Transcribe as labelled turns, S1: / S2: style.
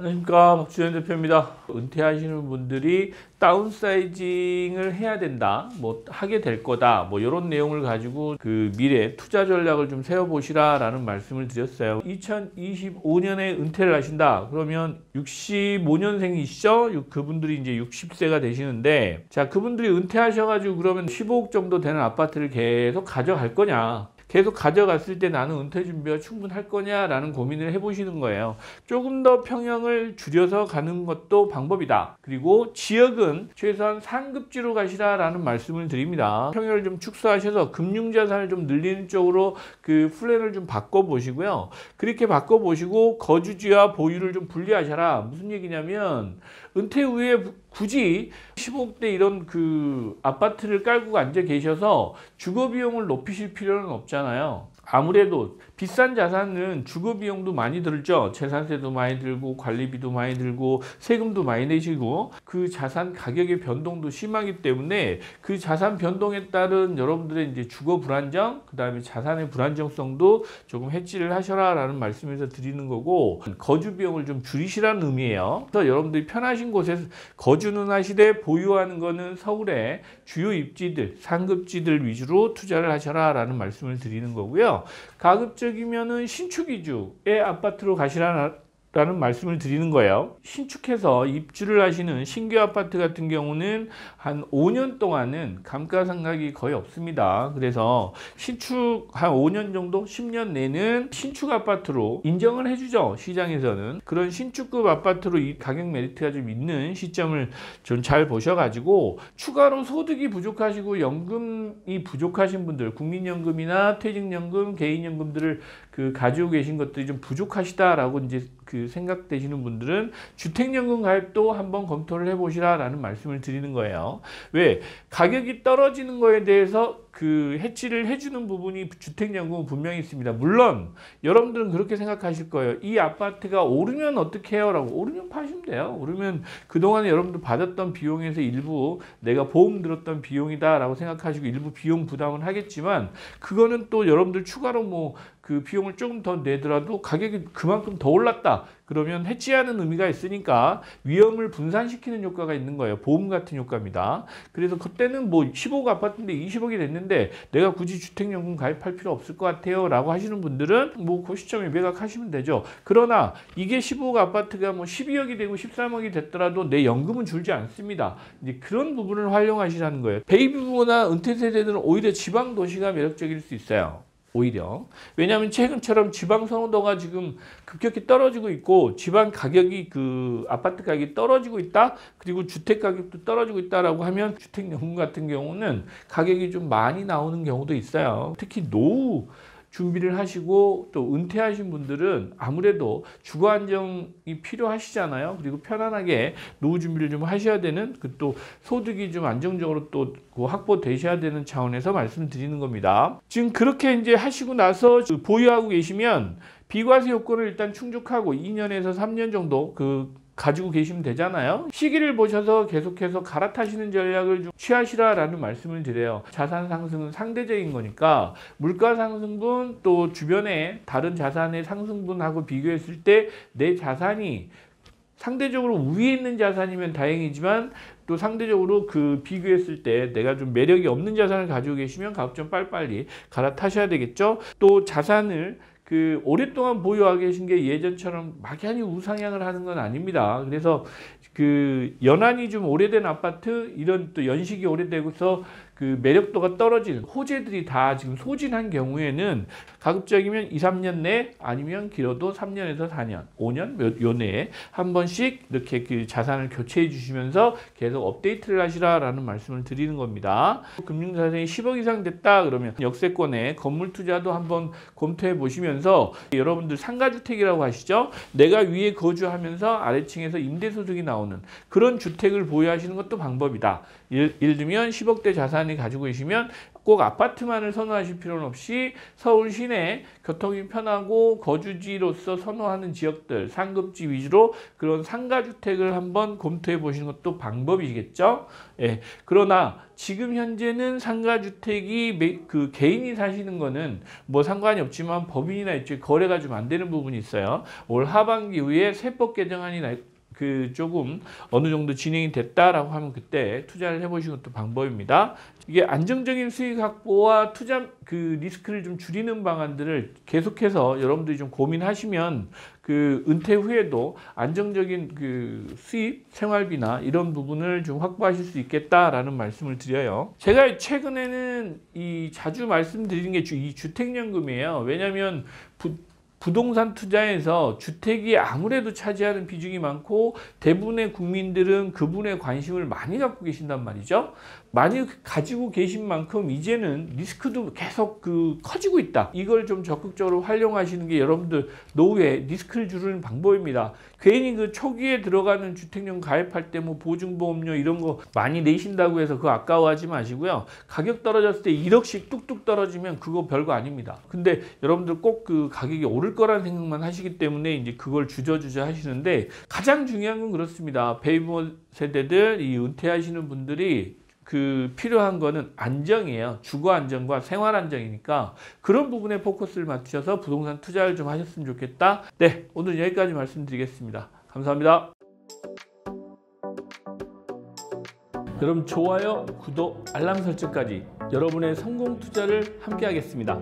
S1: 안녕하십니까, 박주현 대표입니다. 은퇴하시는 분들이 다운사이징을 해야 된다, 뭐 하게 될 거다, 뭐 이런 내용을 가지고 그 미래 투자 전략을 좀 세워보시라 라는 말씀을 드렸어요. 2025년에 은퇴를 하신다 그러면 65년생이시죠? 그분들이 이제 60세가 되시는데, 자, 그분들이 은퇴하셔가지고 그러면 15억 정도 되는 아파트를 계속 가져갈 거냐, 계속 가져갔을 때 나는 은퇴 준비가 충분할 거냐라는 고민을 해보시는 거예요. 조금 더 평형을 줄여서 가는 것도 방법이다. 그리고 지역은 최소한 상급지로 가시라라는 말씀을 드립니다. 평형을 좀 축소하셔서 금융자산을 좀 늘리는 쪽으로 그 플랜을 좀 바꿔보시고요. 그렇게 바꿔보시고 거주지와 보유를 좀 분리하셔라. 무슨 얘기냐면, 은퇴 후에 굳이 15억대 이런 그 아파트를 깔고 앉아 계셔서 주거 비용을 높이실 필요는 없잖아요. 아무래도 비싼 자산은 주거 비용도 많이 들죠. 재산세도 많이 들고 관리비도 많이 들고 세금도 많이 내시고, 그 자산 가격의 변동도 심하기 때문에 그 자산 변동에 따른 여러분들의 이제 주거 불안정, 그 다음에 자산의 불안정성도 조금 해지를 하셔라라는 말씀에서 드리는 거고, 거주 비용을 좀 줄이시라는 의미예요. 그래서 여러분들이 편하신 곳에서 거주는 하시되 보유하는 거는 서울의 주요 입지들, 상급지들 위주로 투자를 하셔라라는 말씀을 드리는 거고요. 가급적이면은 신축 위주의 아파트로 가시라는 말씀을 드리는 거예요. 신축해서 입주를 하시는 신규 아파트 같은 경우는 한 5년 동안은 감가상각이 거의 없습니다. 그래서 신축 한 5년 정도, 10년 내는 신축 아파트로 인정을 해주죠. 시장에서는. 그런 신축급 아파트로 이 가격 메리트가 좀 있는 시점을 좀 잘 보셔가지고, 추가로 소득이 부족하시고 연금이 부족하신 분들, 국민연금이나 퇴직연금, 개인연금들을 그 가지고 계신 것들이 좀 부족하시다라고 이제 그 생각되시는 분들은 주택연금 가입도 한번 검토를 해보시라라는 말씀을 드리는 거예요. 왜? 가격이 떨어지는 거에 대해서 그 해치를 해주는 부분이 주택연금은 분명히 있습니다. 물론 여러분들은 그렇게 생각하실 거예요. 이 아파트가 오르면 어떻게 해요? 라고. 오르면 파시면 돼요. 오르면 그동안에 여러분들 받았던 비용에서 일부 내가 보험 들었던 비용이다 라고 생각하시고 일부 비용 부담을 하겠지만, 그거는 또 여러분들 추가로 뭐 그 비용을 조금 더 내더라도 가격이 그만큼 더 올랐다 그러면 해지하는 의미가 있으니까 위험을 분산시키는 효과가 있는 거예요. 보험 같은 효과입니다. 그래서 그때는 뭐 15억 아파트인데 20억이 됐는데 내가 굳이 주택연금 가입할 필요 없을 것 같아요 라고 하시는 분들은 뭐 그 시점에 매각하시면 되죠. 그러나 이게 15억 아파트가 뭐 12억이 되고 13억이 됐더라도 내 연금은 줄지 않습니다. 이제 그런 부분을 활용하시라는 거예요. 베이비부모나 은퇴 세대들은 오히려 지방 도시가 매력적일 수 있어요. 오히려. 왜냐하면 최근처럼 지방 선호도가 지금 급격히 떨어지고 있고, 지방 가격이 그 아파트 가격이 떨어지고 있다, 그리고 주택 가격도 떨어지고 있다라고 하면 주택연금 같은 경우는 가격이 좀 많이 나오는 경우도 있어요. 특히 노후 준비를 하시고 또 은퇴하신 분들은 아무래도 주거 안정이 필요하시잖아요. 그리고 편안하게 노후 준비를 좀 하셔야 되는, 그 또 소득이 좀 안정적으로 또 확보되셔야 되는 차원에서 말씀드리는 겁니다. 지금 그렇게 이제 하시고 나서 보유하고 계시면 비과세 요건을 일단 충족하고 2년에서 3년 정도 가지고 계시면 되잖아요. 시기를 보셔서 계속해서 갈아타시는 전략을 좀 취하시라라는 말씀을 드려요. 자산 상승은 상대적인 거니까 물가 상승분 또 주변의 다른 자산의 상승분하고 비교했을 때 내 자산이 상대적으로 위에 있는 자산이면 다행이지만, 또 상대적으로 그 비교했을 때 내가 좀 매력이 없는 자산을 가지고 계시면 가급적 빨리빨리 갈아타셔야 되겠죠. 또 자산을 그 오랫동안 보유하고 계신 게 예전처럼 막연히 우상향을 하는 건 아닙니다. 그래서 그 연한이 좀 오래된 아파트, 이런 또 연식이 오래되고서 그 매력도가 떨어지는 호재들이 다 지금 소진한 경우에는 가급적이면 2, 3년 내, 아니면 길어도 3년에서 4년, 5년 요 내에 한 번씩 이렇게 그 자산을 교체해 주시면서 계속 업데이트를 하시라라는 말씀을 드리는 겁니다. 금융자산이 10억 이상 됐다 그러면 역세권에 건물 투자도 한번 검토해 보시면서, 여러분들 상가주택이라고 하시죠? 내가 위에 거주하면서 아래층에서 임대소득이 나오는 그런 주택을 보유하시는 것도 방법이다. 예를 들면 10억대 자산이 많이 가지고 계시면 꼭 아파트만을 선호하실 필요는 없이 서울 시내 교통이 편하고 거주지로서 선호하는 지역들, 상급지 위주로 그런 상가주택을 한번 검토해 보시는 것도 방법이시겠죠. 예. 그러나 지금 현재는 상가주택이 그 개인이 사시는 거는 뭐 상관이 없지만 법인이나 이쪽 거래가 좀 안 되는 부분이 있어요. 올 하반기 이후에 세법 개정안이 조금 어느 정도 진행이 됐다라고 하면 그때 투자를 해보시는 것도 방법입니다. 이게 안정적인 수익 확보와 투자 리스크를 좀 줄이는 방안들을 계속해서 여러분들이 좀 고민하시면 은퇴 후에도 안정적인 수입, 생활비나 이런 부분을 좀 확보하실 수 있겠다라는 말씀을 드려요. 제가 최근에는 자주 말씀드리는 게 이 주택연금이에요. 왜냐하면 부동산 투자에서 주택이 아무래도 차지하는 비중이 많고 대부분의 국민들은 그분의 관심을 많이 갖고 계신단 말이죠. 많이 가지고 계신 만큼 이제는 리스크도 계속 커지고 있다. 이걸 좀 적극적으로 활용하시는 게 여러분들 노후에 리스크를 줄이는 방법입니다. 괜히 초기에 들어가는 주택연금 가입할 때 뭐 보증보험료 이런 거 많이 내신다고 해서 그거 아까워하지 마시고요. 가격 떨어졌을 때 1억씩 뚝뚝 떨어지면 그거 별거 아닙니다. 근데 여러분들 꼭 가격이 오를 거라는 생각만 하시기 때문에 이제 그걸 주저주저 하시는데 가장 중요한 건 그렇습니다. 베이비부머 세대들, 이 은퇴하시는 분들이 필요한 거는 안정이에요. 주거 안정과 생활 안정이니까 그런 부분에 포커스를 맞추셔서 부동산 투자를 좀 하셨으면 좋겠다. 네, 오늘 여기까지 말씀드리겠습니다. 감사합니다. 여러분 좋아요, 구독, 알람 설정까지 여러분의 성공 투자를 함께 하겠습니다.